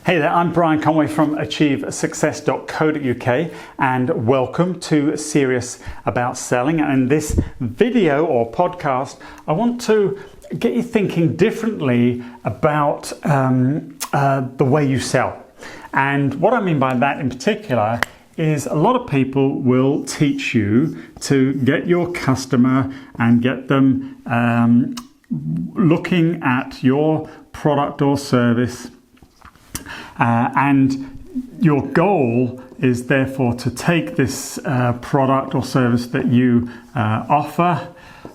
Hey there, I'm Brian Conway from achievesuccess.co.uk and welcome to Serious About Selling. And in this video or podcast, I want to get you thinking differently about the way you sell. And what I mean by that in particular is a lot of people will teach you to get your customer and get them looking at your product or service. And your goal is therefore to take this product or service that you offer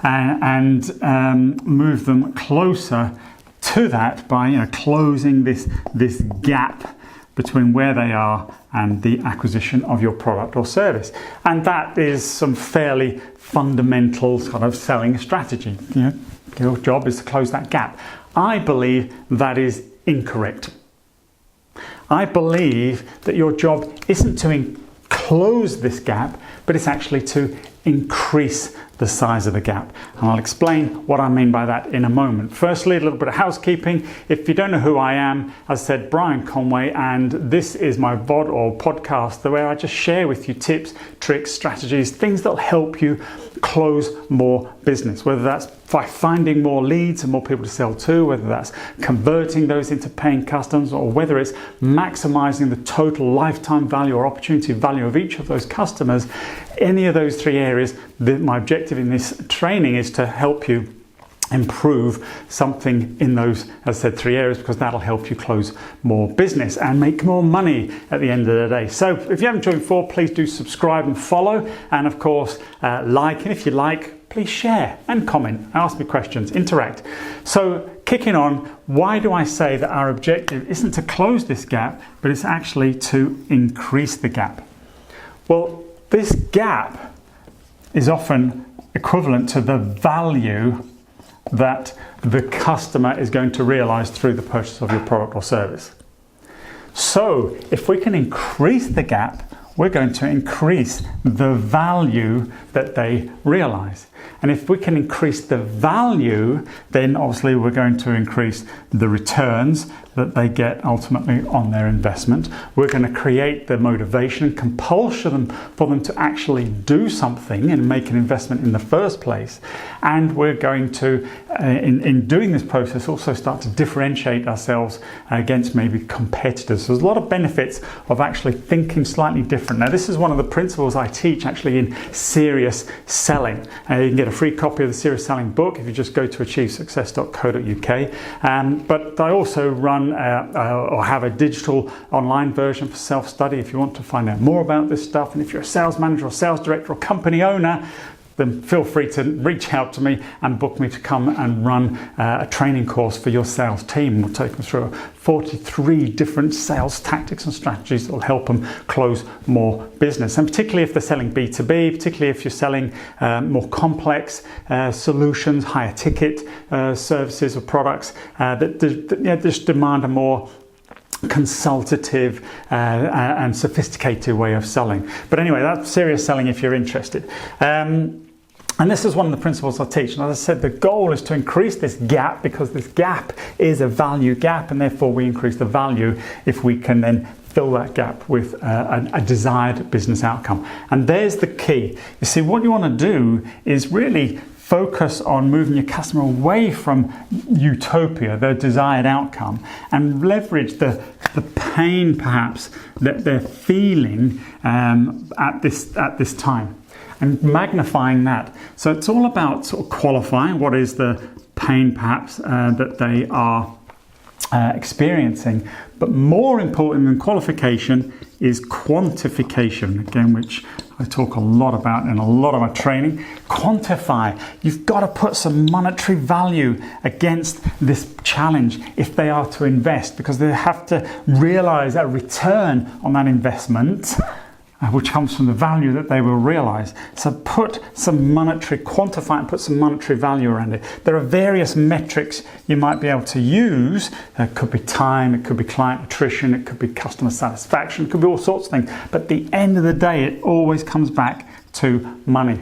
and move them closer to that by closing this gap between where they are and the acquisition of your product or service. And that is some fairly fundamental sort of selling strategy. Your job is to close that gap. I believe that is incorrect. I believe that your job isn't to close this gap, but it's actually to increase the size of the gap. And I'll explain what I mean by that in a moment. Firstly, a little bit of housekeeping. If you don't know who I am, as I said, Brian Conway, and this is my VOD or podcast where I just share with you tips, tricks, strategies, things that'll help you close more business, whether that's by finding more leads and more people to sell to, whether that's converting those into paying customers, or whether it's maximizing the total lifetime value or opportunity value of each of those customers. Any of those three areas, my objective in this training is to help you improve something in those, as I said, three areas, because that'll help you close more business and make more money at the end of the day. So if you haven't joined before, please do subscribe and follow, and of course like, and if you like, please share and comment, ask me questions, interact. So kicking on, why do I say that our objective isn't to close this gap, but it's actually to increase the gap? Well, this gap is often equivalent to the value that the customer is going to realize through the purchase of your product or service. So if we can increase the gap, we're going to increase the value that they realize. And if we can increase the value, then obviously we're going to increase the returns that they get ultimately on their investment. We're going to create the motivation and compulsion for them to actually do something and make an investment in the first place. And we're going to, in doing this process, also start to differentiate ourselves against maybe competitors. So there's a lot of benefits of actually thinking slightly different. Now, this is one of the principles I teach actually in Serious Selling. You can get a free copy of the Serious Selling book if you just go to achievesuccess.co.uk. But I also run or have a digital online version for self-study if you want to find out more about this stuff. And if you're a sales manager or sales director or company owner, then feel free to reach out to me and book me to come and run a training course for your sales team. We'll take them through 43 different sales tactics and strategies that will help them close more business. And particularly if they're selling B2B, particularly if you're selling more complex solutions, higher ticket services or products that just demand a more consultative and sophisticated way of selling. But anyway, that's serious selling if you're interested. And this is one of the principles I teach. And as I said, the goal is to increase this gap, because this gap is a value gap, and therefore we increase the value if we can then fill that gap with a desired business outcome. And there's the key. You see, what you want to do is really focus on moving your customer away from utopia, their desired outcome, and leverage the pain perhaps that they're feeling at this time, and magnifying that. So it's all about sort of qualifying what is the pain perhaps that they are experiencing. But more important than qualification is quantification, again, which I talk a lot about in a lot of my training. Quantify. You've got to put some monetary value against this challenge if they are to invest, because they have to realize a return on that investment, which comes from the value that they will realize. So quantify and put some monetary value around it. There are various metrics you might be able to use. It could be time, it could be client attrition, it could be customer satisfaction, it could be all sorts of things. But at the end of the day, it always comes back to money,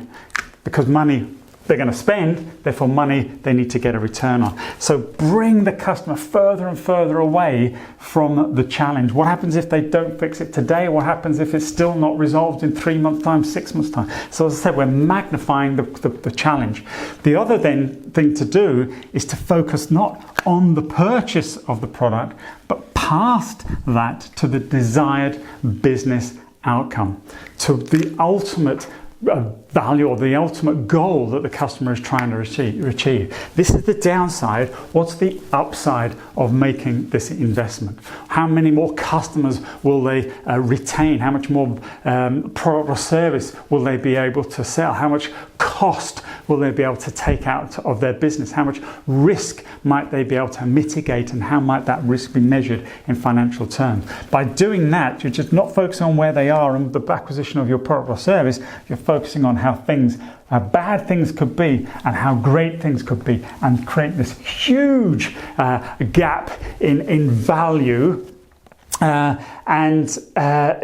because money they're going to spend, therefore money they need to get a return on. So bring the customer further and further away from the challenge. What happens if they don't fix it today? What happens if it's still not resolved in 3 months' time, 6 months' time? So as I said, we're magnifying the challenge. The other thing to do is to focus not on the purchase of the product, but past that to the desired business outcome, to the ultimate value or the ultimate goal that the customer is trying to achieve. This is the downside. What's the upside of making this investment? How many more customers will they retain? How much more product or service will they be able to sell? How much cost will they be able to take out of their business? How much risk might they be able to mitigate, and how might that risk be measured in financial terms? By doing that, you're just not focusing on where they are and the acquisition of your product or service. You're focusing on how bad things could be and how great things could be, and create this huge gap in value, and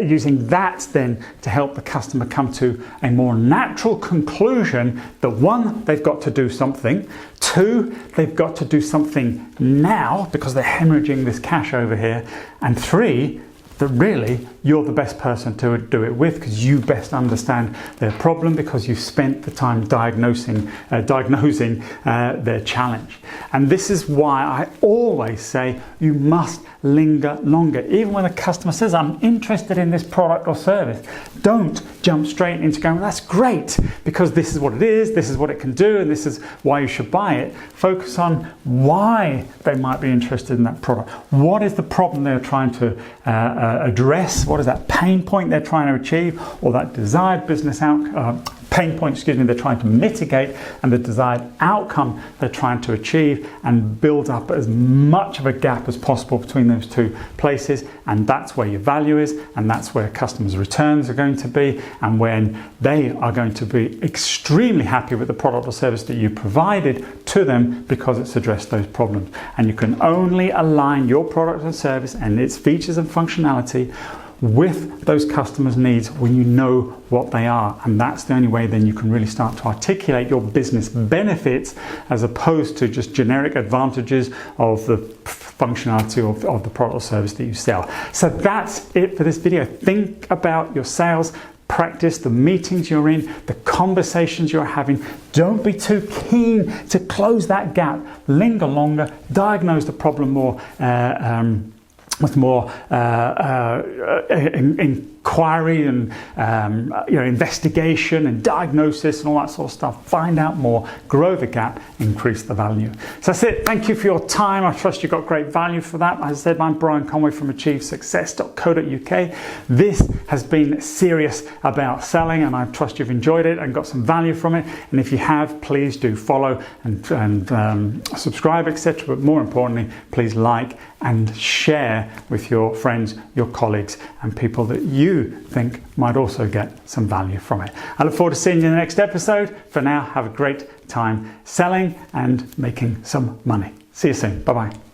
using that then to help the customer come to a more natural conclusion that 1, they've got to do something, 2, they've got to do something now because they're hemorrhaging this cash over here, and 3, that really you're the best person to do it with because you best understand their problem, because you've spent the time diagnosing their challenge. And this is why I always say you must linger longer. Even when a customer says, I'm interested in this product or service, don't jump straight into going, well, that's great because this is what it is, this is what it can do, and this is why you should buy it. Focus on why they might be interested in that product. What is the problem they're trying to address? What is that pain point they're trying to achieve, or that desired business pain point, they're trying to mitigate, and the desired outcome they're trying to achieve, and build up as much of a gap as possible between those two places. And that's where your value is, and that's where customers' returns are going to be, and when they are going to be extremely happy with the product or service that you provided to them because it's addressed those problems. And you can only align your product and service and its features and functionality with those customers' needs when you know what they are. And that's the only way then you can really start to articulate your business benefits, as opposed to just generic advantages of the functionality of the product or service that you sell. So that's it for this video. Think about your sales. Practice the meetings you're in, the conversations you're having. Don't be too keen to close that gap. Linger longer, diagnose the problem more with more inquiry and investigation and diagnosis and all that sort of stuff. Find out more, grow the gap, increase the value. So that's it. Thank you for your time. I trust you got great value for that. As I said, I'm Brian Conway from achievesuccess.co.uk. This has been serious about selling, and I trust you've enjoyed it and got some value from it. And if you have, please do follow and subscribe, etc. But more importantly, please like and share with your friends, your colleagues, and people that you think might also get some value from it. I look forward to seeing you in the next episode. For now, have a great time selling and making some money. See you soon. Bye-bye.